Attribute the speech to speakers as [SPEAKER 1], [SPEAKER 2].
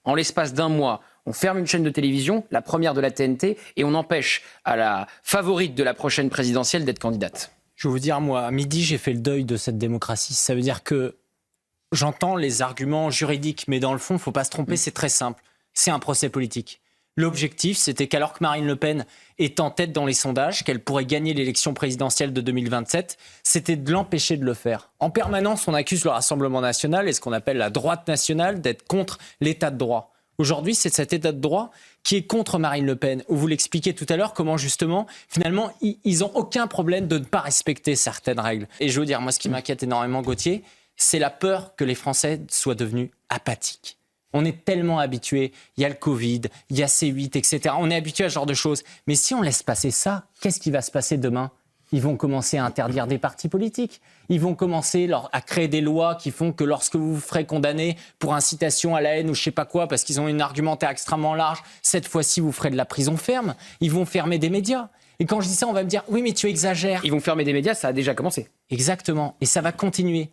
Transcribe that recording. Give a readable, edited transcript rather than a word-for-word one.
[SPEAKER 1] en l'espace d'un mois, on ferme une chaîne de télévision, la première de la TNT, et on empêche à la favorite de la prochaine présidentielle d'être candidate.
[SPEAKER 2] Je vais vous dire, moi, à midi, j'ai fait le deuil de cette démocratie. Ça veut dire que j'entends les arguments juridiques, mais dans le fond, il ne faut pas se tromper, c'est très simple. C'est un procès politique. L'objectif, c'était qu'alors que Marine Le Pen est en tête dans les sondages, qu'elle pourrait gagner l'élection présidentielle de 2027, c'était de l'empêcher de le faire. En permanence, on accuse le Rassemblement national et ce qu'on appelle la droite nationale d'être contre l'état de droit. Aujourd'hui, c'est cet état de droit qui est contre Marine Le Pen. Vous l'expliquez tout à l'heure, comment justement, finalement, ils n'ont aucun problème de ne pas respecter certaines règles. Et je veux dire, moi, ce qui m'inquiète énormément, Gauthier, c'est la peur que les Français soient devenus apathiques. On est tellement habitués, il y a le Covid, il y a C8, etc. On est habitué à ce genre de choses. Mais si on laisse passer ça, qu'est-ce qui va se passer demain ? Ils vont commencer à interdire des partis politiques. Ils vont commencer à créer des lois qui font que lorsque vous vous ferez condamner pour incitation à la haine ou je sais pas quoi, parce qu'ils ont une argumentaire extrêmement large, cette fois-ci vous ferez de la prison ferme. Ils vont fermer des médias. Et quand je dis ça, on va me dire « oui, mais tu exagères ».
[SPEAKER 1] Ils vont fermer des médias, ça a déjà commencé.
[SPEAKER 2] Exactement. Et ça va continuer.